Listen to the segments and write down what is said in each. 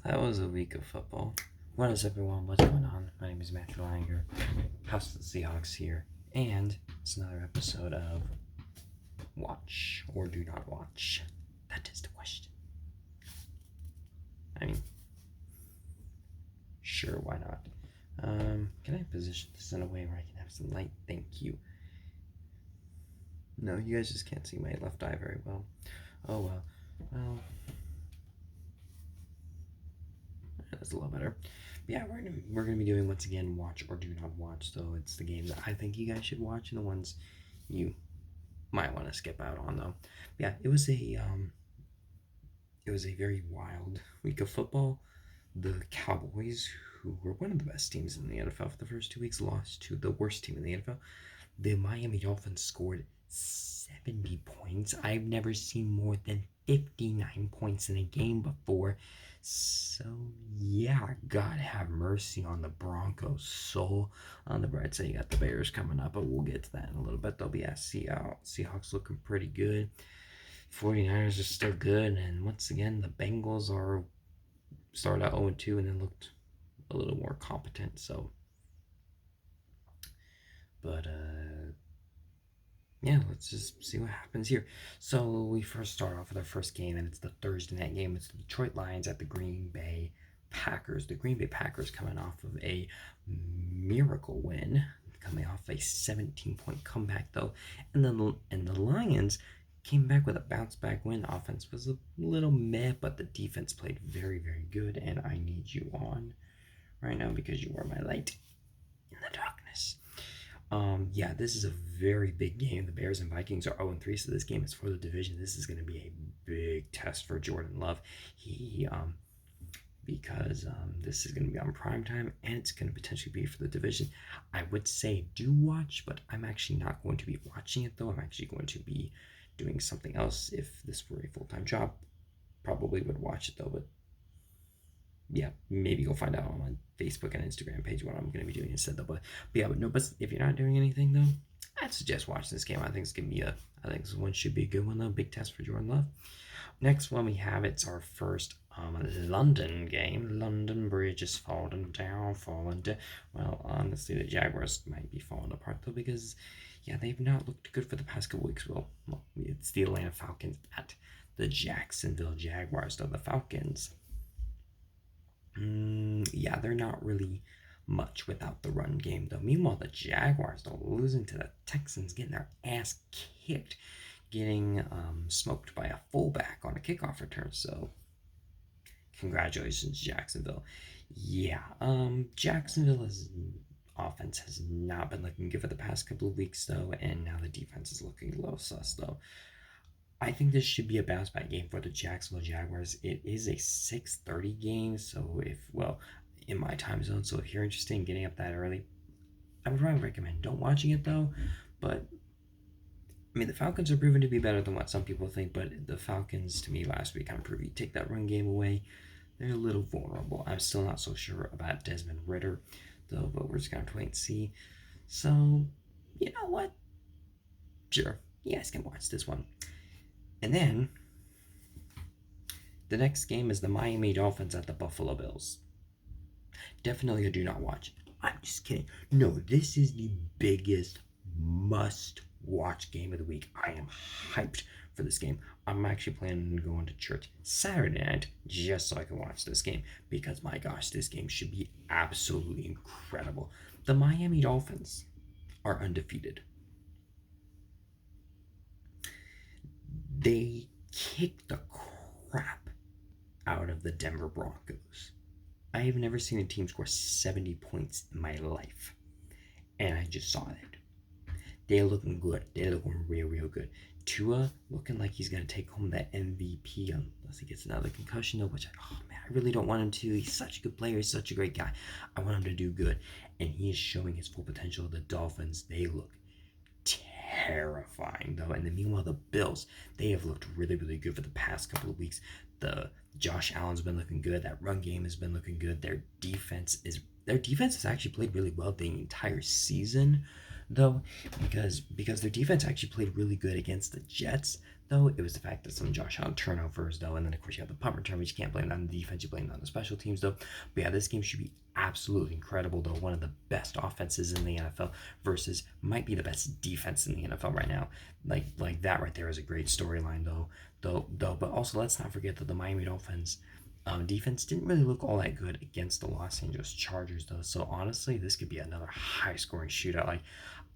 That was a week of football. What is everyone? What's going on? My name is Matthew Langer, House of the Seahawks here, and it's another episode of Watch or Do Not Watch. That is the question. I mean, sure, why not? Can I position this in a way where I can have some light? Thank you. No, you guys just can't see my left eye very well. Oh well. Well, that's a little better. Yeah, we're gonna be doing once again watch or do not watch. So it's the games that I think you guys should watch and the ones you might want to skip out on though. Yeah, it was a very wild week of football. The Cowboys, who were one of the best teams in the NFL for the first 2 weeks, lost to the worst team in the NFL. The Miami Dolphins scored 70 points. I've never seen more than 59 points in a game before. So, yeah, God have mercy on the Broncos' soul. On the bright side, you got the Bears coming up, but we'll get to that in a little bit. They'll be at Seahawks looking pretty good. 49ers are still good. And once again, the Bengals started out 0-2 and then looked a little more competent. So, but, yeah, let's just see what happens here. So we first start off with our first game, and it's the Thursday night game. It's the Detroit Lions at the Green Bay Packers. The Green Bay Packers coming off of a miracle win, coming off a 17-point comeback though, and the Lions came back with a bounce back win. Offense was a little meh, but the defense played very, very good, and I need you on right now because you are my light in the darkness. Yeah, this is a very big game. The Bears and Vikings are 0-3, so this game is for the division. This is going to be a big test for Jordan Love. Because this is going to be on prime time and it's going to potentially be for the division. I would say do watch, but I'm actually not going to be watching it though. I'm actually going to be doing something else. If this were a full-time job, probably would watch it though, but yeah, maybe you'll find out on my Facebook and Instagram page what I'm going to be doing instead though. But if you're not doing anything though, I'd suggest watching this game. I think this one should be a good one though. Big test for Jordan Love. Next one we have, it's our first London game. London Bridge is falling down. Well, honestly, the Jaguars might be falling apart though because, yeah, they've not looked good for the past couple weeks. Well, it's the Atlanta Falcons at the Jacksonville Jaguars. Though the Falcons, yeah, they're not really much without the run game though. Meanwhile, the Jaguars, though, losing to the Texans, getting their ass kicked, getting smoked by a fullback on a kickoff return. So, congratulations, Jacksonville. Yeah, Jacksonville's offense has not been looking good for the past couple of weeks though, and now the defense is looking a little sus though. I think this should be a bounce back game for the Jacksonville Jaguars. It is a 6:30 game, so in my time zone, so if you're interested in getting up that early, I would probably recommend don't watching it though. But I mean, the Falcons are proven to be better than what some people think, but the Falcons, to me, last week kind of proved you take that run game away, they're a little vulnerable. I'm still not so sure about Desmond Ridder, though, but we're just going to wait and see. So, you know what? Sure, you guys can watch this one. And then, the next game is the Miami Dolphins at the Buffalo Bills. Definitely a do not watch. I'm just kidding. No, this is the biggest must-watch game of the week. I am hyped for this game. I'm actually planning on going to church Saturday night just so I can watch this game because, my gosh, this game should be absolutely incredible. The Miami Dolphins are undefeated. They kicked the crap out of the Denver Broncos. I have never seen a team score 70 points in my life. And I just saw it. They're looking good. They're looking real, real good. Tua looking like he's going to take home that MVP unless he gets another concussion, though, which I really don't want him to. He's such a good player. He's such a great guy. I want him to do good. And he is showing his full potential. The Dolphins, they look terrifying, though. And then meanwhile, the Bills, they have looked really, really good for the past couple of weeks. The Josh Allen's been looking good. That run game has been looking good. Their defense has actually played really well the entire season. though, because their defense actually played really good against the Jets. Though it was the fact that some Josh Allen turnovers, though, and then of course you have the punt return, which you can't blame it on the defense, you blame it on the special teams, though. But yeah, this game should be absolutely incredible, though. One of the best offenses in the NFL versus might be the best defense in the NFL right now. Like that right there is a great storyline, though. But also let's not forget that the Miami Dolphins defense didn't really look all that good against the Los Angeles Chargers, though. So honestly, this could be another high-scoring shootout. Like,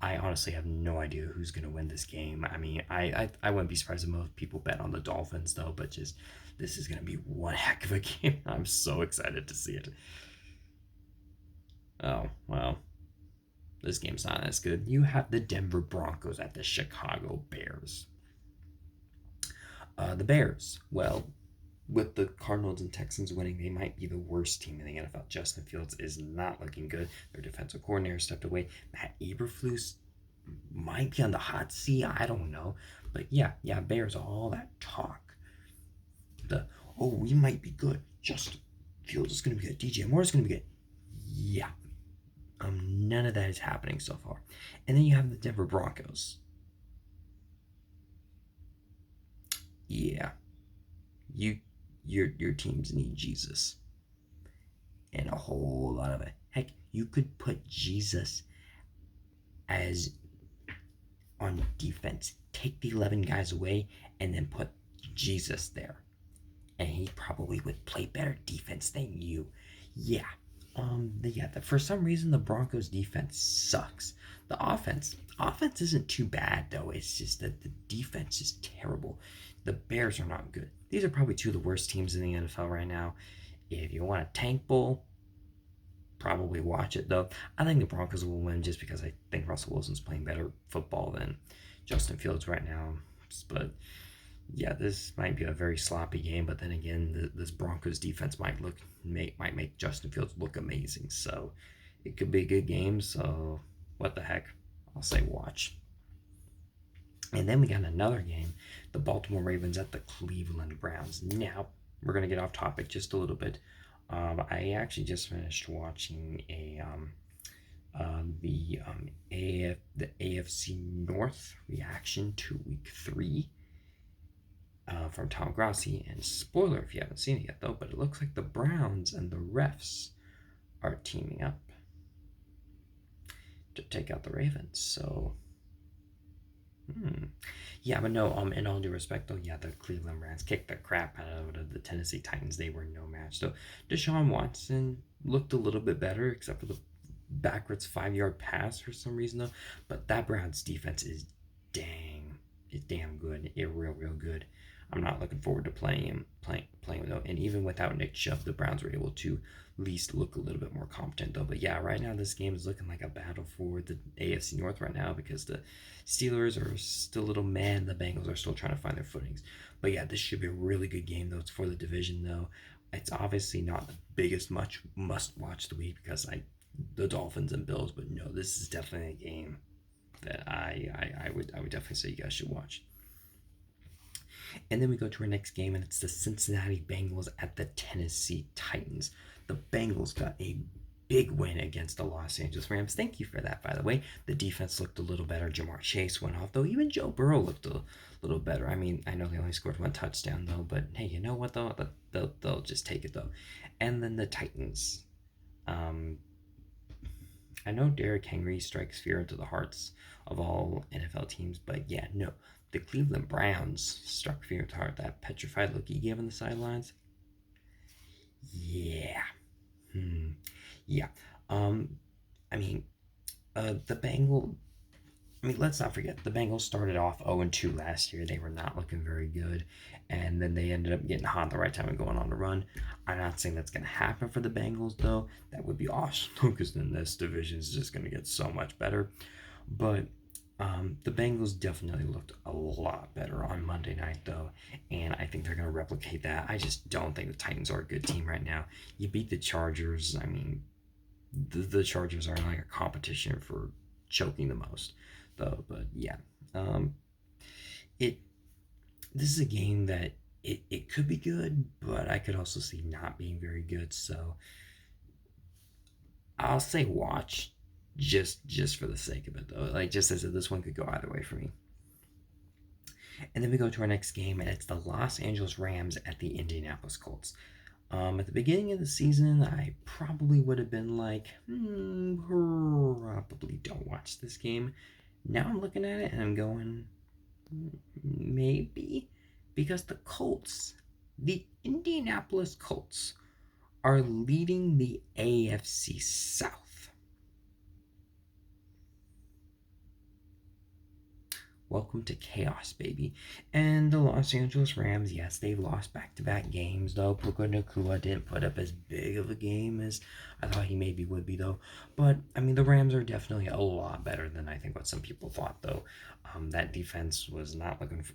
I honestly have no idea who's gonna win this game. I mean, I wouldn't be surprised if most people bet on the Dolphins, though. But just this is gonna be one heck of a game. I'm so excited to see it. Oh well, this game's not as good. You have the Denver Broncos at the Chicago Bears. The Bears, well, with the Cardinals and Texans winning, they might be the worst team in the NFL. Justin Fields is not looking good. Their defensive coordinator stepped away. Matt Eberflus might be on the hot seat. I don't know. But yeah, Bears, all that talk. The, oh, we might be good. Justin Fields is going to be good. DJ Moore is going to be good. Yeah. None of that is happening so far. And then you have the Denver Broncos. Yeah. You your teams need Jesus and a whole lot of it. Heck, you could put Jesus as on defense. Take the 11 guys away and then put Jesus there. And he probably would play better defense than you. Yeah. For some reason the Broncos defense sucks. The offense isn't too bad though. It's just that the defense is terrible. The Bears are not good. These are probably two of the worst teams in the NFL right now. If you want a tank bowl, probably watch it though. I think the Broncos will win just because I think Russell Wilson's playing better football than Justin Fields right now. But yeah, this might be a very sloppy game. But then again, this Broncos defense might make Justin Fields look amazing. So it could be a good game. So what the heck? I'll say watch. And then we got another game, the Baltimore Ravens at the Cleveland Browns. Now, we're going to get off topic just a little bit. I actually just finished watching the AFC North reaction to Week 3 from Tom Grossi. And spoiler if you haven't seen it yet, though, but it looks like the Browns and the refs are teaming up to take out the Ravens. So yeah, but no, in all due respect, though, yeah, the Cleveland Browns kicked the crap out of the Tennessee Titans. They were no match. So Deshaun Watson looked a little bit better, except for the backwards 5-yard pass for some reason, though. But that Browns defense is damn good. It real good. I'm not looking forward to playing though. And even without Nick Chubb, the Browns were able to at least look a little bit more competent though. But yeah, right now this game is looking like a battle for the AFC North right now because the Steelers are still a little mad. The Bengals are still trying to find their footings. But yeah, this should be a really good game though. It's for the division though. It's obviously not the biggest much must watch the week because the Dolphins and Bills. But no, this is definitely a game that I would definitely say you guys should watch. And then we go to our next game, and it's the Cincinnati Bengals at the Tennessee Titans. The Bengals got a big win against the Los Angeles Rams. Thank you for that, by the way. The defense looked a little better. Ja'Marr Chase went off, though. Even Joe Burrow looked a little better. I mean, I know they only scored 1 touchdown, though, but hey, you know what, though? They'll just take it, though. And then the Titans. I know Derrick Henry strikes fear into the hearts of all NFL teams, but yeah, no. The Cleveland Browns struck fear into the heart. That petrified look he gave on the sidelines. Yeah. Yeah. I mean, the Bengals. I mean, let's not forget the Bengals started off 0-2 last year. They were not looking very good, and then they ended up getting hot at the right time and going on a run. I'm not saying that's going to happen for the Bengals, though. That would be awesome because then this division is just going to get so much better. But the Bengals definitely looked a lot better on Monday night, though, and I think they're going to replicate that. I just don't think the Titans are a good team right now. You beat the Chargers. I mean, the Chargers are like a competition for choking the most, though. But yeah, it this is a game that it could be good, but I could also see not being very good. So I'll say watch just for the sake of it though. Like just as if this one could go either way for me. And then we go to our next game, and it's the Los Angeles Rams at the Indianapolis Colts. At the beginning of the season, I probably would have been like, probably don't watch this game. Now I'm looking at it and I'm going, maybe, because the Indianapolis Colts, are leading the AFC South. Welcome to chaos, baby. And the Los Angeles Rams, yes, they've lost back-to-back games, though. Puka Nacua didn't put up as big of a game as I thought he maybe would be, though. But, I mean, the Rams are definitely a lot better than I think what some people thought, though. That defense was not looking for,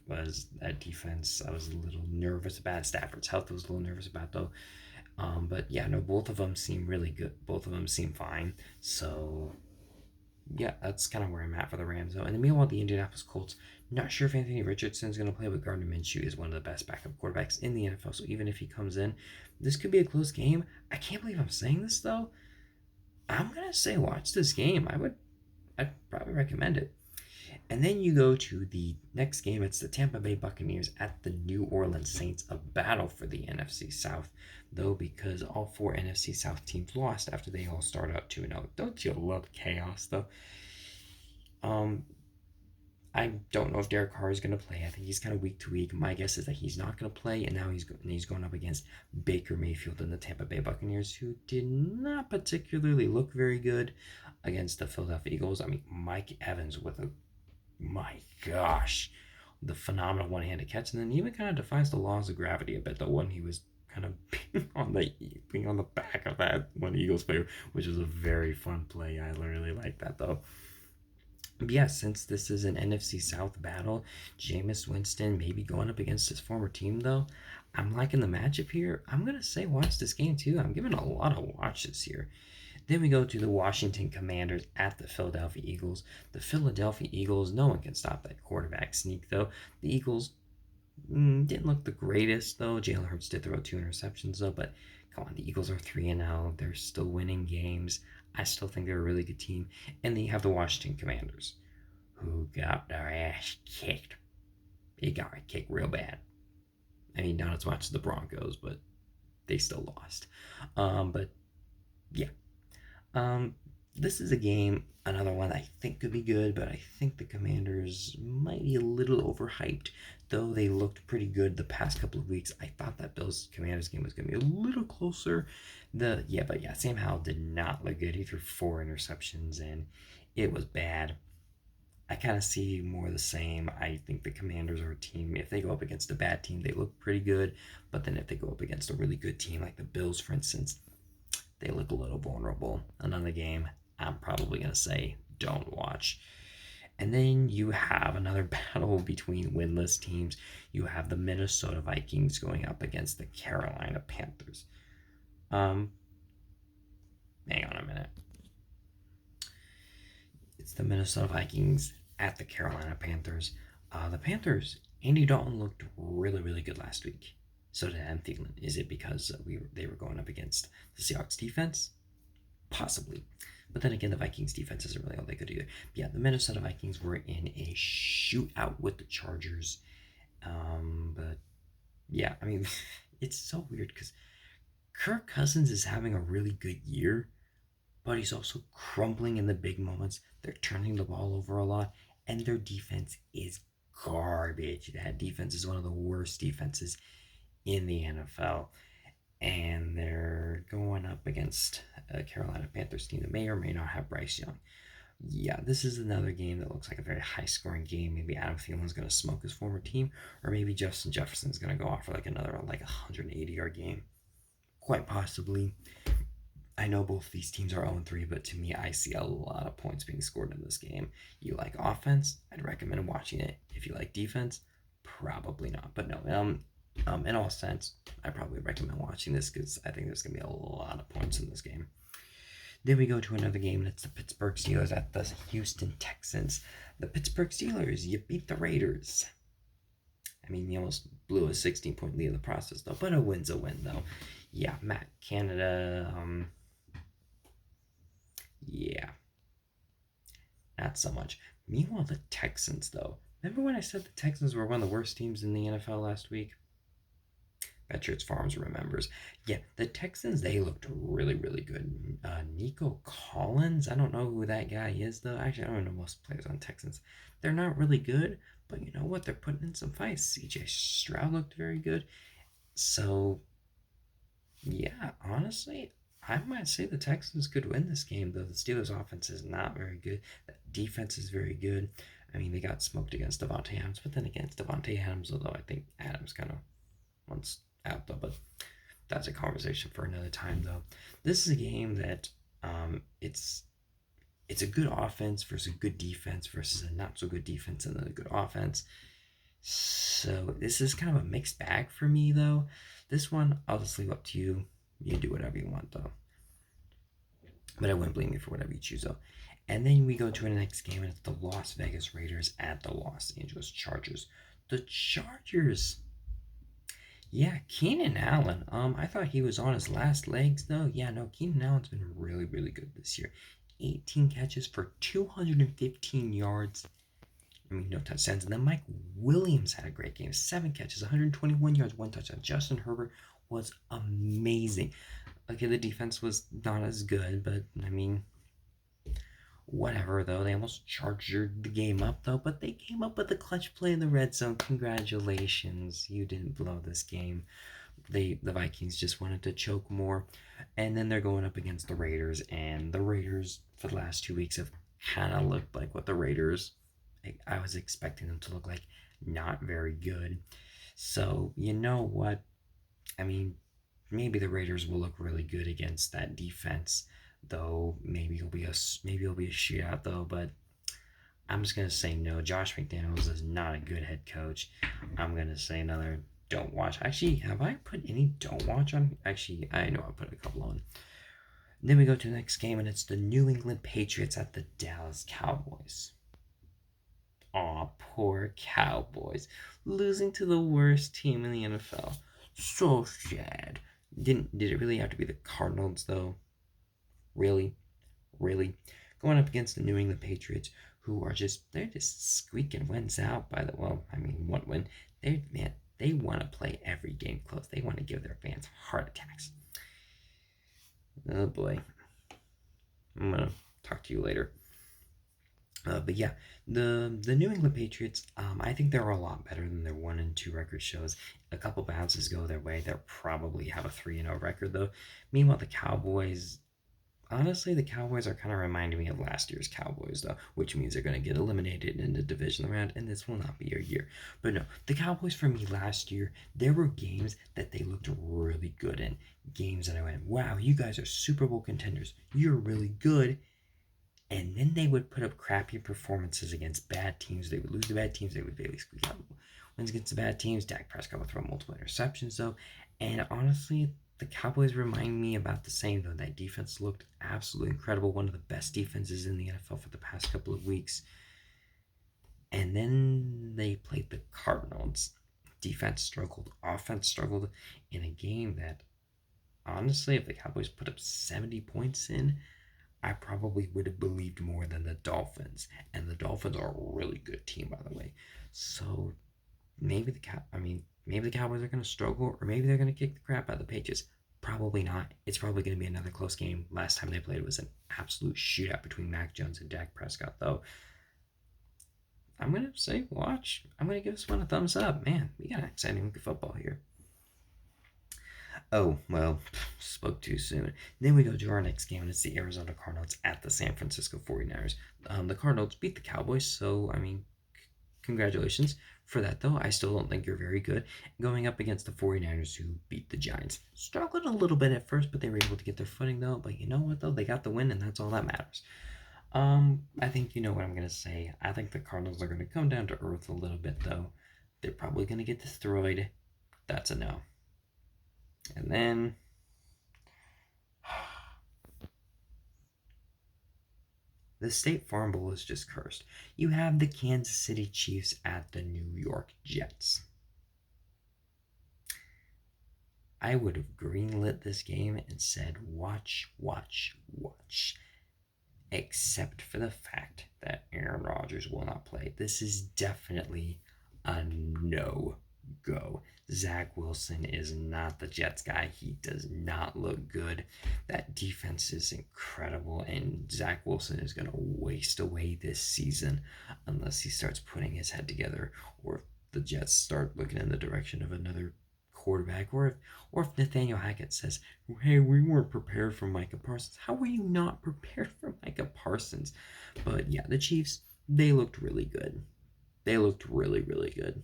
that defense I was a little nervous about. Stafford's health was a little nervous about, though. But yeah, no, both of them seem really good. Both of them seem fine. So yeah, that's kind of where I'm at for the Rams, though. And then meanwhile, the Indianapolis Colts, not sure if Anthony Richardson is going to play, but Gardner Minshew is one of the best backup quarterbacks in the NFL. So even if he comes in, this could be a close game. I can't believe I'm saying this though. I'm gonna say watch this game. I'd probably recommend it. And then you go to the next game. It's the Tampa Bay Buccaneers at the New Orleans Saints, a battle for the NFC South, though, because all four NFC South teams lost after they all started out 2-0. Don't you love chaos, though? Um, I don't know if Derek Carr is going to play. I think he's kind of week to week. My guess is that he's not going to play, and now he's going up against Baker Mayfield and the Tampa Bay Buccaneers, who did not particularly look very good against the Philadelphia Eagles. I mean, Mike Evans with a my gosh, the phenomenal one-handed catch, and then even kind of defies the laws of gravity a bit. The one he was kind of being on the back of that one Eagles player, which was a very fun play. I really like that though. But yeah, since this is an NFC South battle, Jameis Winston maybe going up against his former team though. I'm liking the matchup here. I'm gonna say watch this game too. I'm giving a lot of watches here. Then we go to the Washington Commanders at the Philadelphia Eagles. The Philadelphia Eagles, no one can stop that quarterback sneak, though. The Eagles didn't look the greatest, though. Jalen Hurts did throw 2 interceptions, though, but come on, the Eagles are 3-0. They're still winning games. I still think they're a really good team. And then you have the Washington Commanders, who got their ass kicked. They got kicked real bad. I mean, not as much as the Broncos, but they still lost. But yeah, this is a game, another one I think could be good, but I think the Commanders might be a little overhyped, though they looked pretty good the past couple of weeks. I thought that Bills Commanders game was going to be a little closer. Sam Howell did not look good. He threw 4 interceptions, and it was bad. I kind of see more of the same. I think the Commanders are a team. If they go up against a bad team, they look pretty good. But then if they go up against a really good team, like the Bills, for instance, they look a little vulnerable. Another game I'm probably going to say don't watch. And then you have another battle between winless teams. You have the Minnesota Vikings going up against the Carolina Panthers. Hang on a minute. It's the Minnesota Vikings at the Carolina Panthers. The Panthers, Andy Dalton looked really, really good last week. So did Adam Thielen. Is it because they were going up against the Seahawks defense? Possibly. But then again, the Vikings defense isn't really all they could either. But yeah, the Minnesota Vikings were in a shootout with the Chargers. But yeah, I mean, it's so weird because Kirk Cousins is having a really good year, but he's also crumbling in the big moments. They're turning the ball over a lot, and their defense is garbage. That defense is one of the worst defenses in the NFL, and they're going up against a Carolina Panthers team that may or may not have Bryce Young. Yeah, this is another game that looks like a very high-scoring game. Maybe Adam Thielen's going to smoke his former team, or maybe Justin Jefferson's going to go off for another 180-yard game. Quite possibly. I know both these teams are 0-3, but to me, I see a lot of points being scored in this game. You like offense? I'd recommend watching it. If you like defense, probably not. But no, in all sense, I probably recommend watching this because I think there's going to be a lot of points in this game. Then we go to another game, and it's the Pittsburgh Steelers at the Houston Texans. The Pittsburgh Steelers, you beat the Raiders. I mean, you almost blew a 16-point lead in the process, though, but a win's a win, though. Yeah, Matt Canada, yeah. not so much. Meanwhile, the Texans, though. Remember when I said the Texans were one of the worst teams in the NFL last week? Patriots Farms remembers. Yeah, the Texans, they looked really, really good. Nico Collins, I don't know who that guy is, though. Actually, I don't know most players on Texans. They're not really good, but you know what? They're putting in some fights. CJ Stroud looked very good. So, yeah, honestly, I might say the Texans could win this game, though the Steelers' offense is not very good. The defense is very good. I mean, they got smoked against Devontae Adams, but then against Devontae Adams, although I think Adams kind of wants out, though, but that's a conversation for another time, though. This is a game that it's a good offense versus a good defense versus a not so good defense and then a good offense. So this is kind of a mixed bag for me, though. This one, I'll just leave up to you. You do whatever you want, though. But I wouldn't blame you for whatever you choose, though. And then we go to the next game, and it's the Las Vegas Raiders at the Los Angeles Chargers. The Chargers, yeah, Keenan Allen. I thought he was on his last legs, though. Yeah, no, Keenan Allen's been really, really good this year. 18 catches for 215 yards. I mean, no touchdowns. And then Mike Williams had a great game. 7 catches, 121 yards, 1 touchdown. Justin Herbert was amazing. Okay, the defense was not as good, but I mean, whatever, though. They almost charged the game up, though, but they came up with a clutch play in the red zone. Congratulations. You didn't blow this game. The Vikings just wanted to choke more. And then they're going up against the Raiders, and the Raiders for the last 2 weeks have kind of looked like what the Raiders I was expecting them to look like. Not very good. So, you know what? I mean, maybe the Raiders will look really good against that defense, though maybe it'll be a shootout though, but I'm just gonna say no. Josh McDaniels is not a good head coach. I'm gonna say another don't watch. Actually, have I put any don't watch on? Actually, I know I put a couple on. Then we go to the next game, and it's the New England Patriots at the Dallas Cowboys. Aw, poor Cowboys. Losing to the worst team in the NFL. So sad. Did it really have to be the Cardinals though? Really? Really? Going up against the New England Patriots, who are they're just squeaking wins out by the I mean one win. They want to play every game close. They want to give their fans heart attacks. Oh boy. I'm gonna talk to you later. But yeah, the New England Patriots, I think they're a lot better than their 1-2 record shows. A couple bounces go their way, they'll probably have a 3-0 record though. Meanwhile, the Cowboys, honestly, the Cowboys are kind of reminding me of last year's Cowboys though, which means they're going to get eliminated in the division round, and this will not be your year. But no, the Cowboys for me last year, there were games that they looked really good in. Games that I went, wow, you guys are Super Bowl contenders. You're really good, and then they would put up crappy performances against bad teams. They would lose to bad teams. They would barely squeak out wins against the bad teams. Dak Prescott would throw multiple interceptions, though. And honestly, the Cowboys remind me about the same, though. That defense looked absolutely incredible. One of the best defenses in the NFL for the past couple of weeks. And then they played the Cardinals. Defense struggled. Offense struggled in a game that, honestly, if the Cowboys put up 70 points in, I probably would have believed more than the Dolphins, and the Dolphins are a really good team, by the way. So maybe the Cowboys are going to struggle, or maybe they're going to kick the crap out of the Patriots. Probably not. It's probably going to be another close game. Last time they played it was an absolute shootout between Mac Jones and Dak Prescott, though. I'm going to say watch. I'm going to give this one a thumbs up. Man, we got exciting football here. Oh, well, spoke too soon. Then we go to our next game, and it's the Arizona Cardinals at the San Francisco 49ers. The Cardinals beat the Cowboys, so, I mean, congratulations for that, though. I still don't think you're very good. Going up against the 49ers, who beat the Giants. Struggled a little bit at first, but they were able to get their footing, though. But you know what, though? They got the win, and that's all that matters. I think you know what I'm going to say. I think the Cardinals are going to come down to earth a little bit, though. They're probably going to get destroyed. That's a no. And then the State Farm Bowl is just cursed. You have the Kansas City Chiefs at the New York Jets. I would have greenlit this game and said, watch, watch, watch. except for the fact that Aaron Rodgers will not play. This is definitely a no go. Zach Wilson is not the Jets guy. He does not look good. That defense is incredible, and Zach Wilson is going to waste away this season unless he starts putting his head together, or if the Jets start looking in the direction of another quarterback, or if Nathaniel Hackett says, "Hey, we weren't prepared for Micah Parsons." How were you not prepared for Micah Parsons? But yeah, the Chiefs, they looked really good. They looked really, really good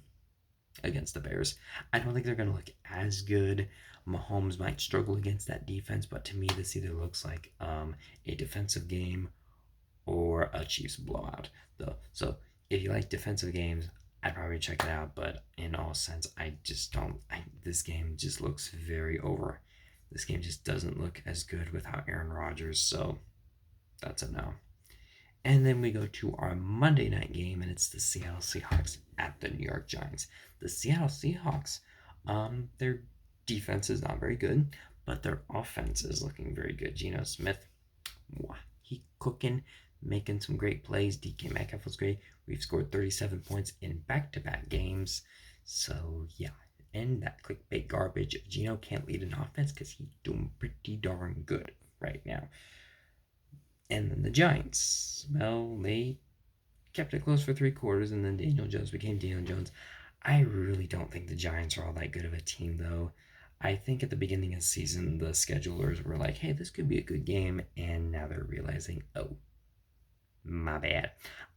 against the Bears. I don't think they're going to look as good. Mahomes might struggle against that defense, but to me, this either looks like a defensive game or a Chiefs blowout. Though, so if you like defensive games, I'd probably check it out. But in all sense, I just don't. This game just looks very over. This game just doesn't look as good without Aaron Rodgers. So that's a no. And then we go to our Monday night game, and it's the Seattle Seahawks at the New York Giants. The Seattle Seahawks, their defense is not very good, but their offense is looking very good. Geno Smith, he cooking, making some great plays. DK Metcalf was great. We've scored 37 points in back-to-back games. So yeah, and that clickbait garbage. Geno can't lead an offense because he's doing pretty darn good right now. And then the Giants, well, they kept it close for 3 quarters, and then Daniel Jones became Daniel Jones. I really don't think the Giants are all that good of a team, though. I think at the beginning of the season, the schedulers were like, hey, this could be a good game, and now they're realizing, oh, my bad.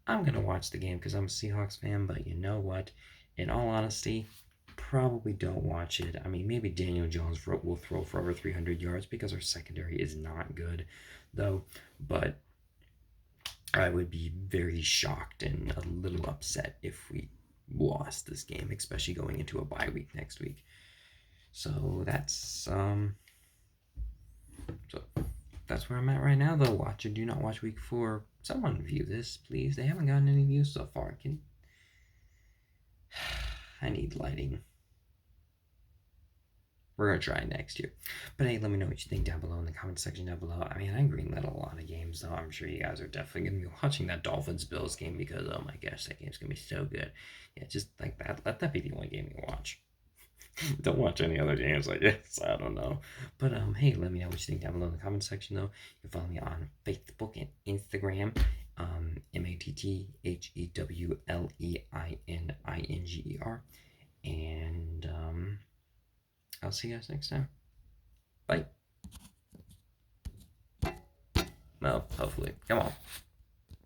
I'm going to watch the game because I'm a Seahawks fan, but you know what? In all honesty, probably don't watch it. I mean, maybe Daniel Jones will throw for over 300 yards because our secondary is not good, though. But I would be very shocked and a little upset if we lost this game, especially going into a bye week next week. So that's where I'm at right now, though. Watch or do not watch week 4. Someone view this, please. They haven't gotten any views so far. I need lighting. We're going to try next year. But hey, let me know what you think down below in the comment section down below. I mean, I greenlit a lot of games, though. I'm sure you guys are definitely going to be watching that Dolphins-Bills game because, oh my gosh, that game's going to be so good. Yeah, just like that. Let that be the only game you watch. Don't watch any other games, I guess. I don't know. But hey, let me know what you think down below in the comment section, though. You can follow me on Facebook and Instagram. MATTHEWLEININGER. And I'll see you guys next time. Bye. Well, hopefully. Come on.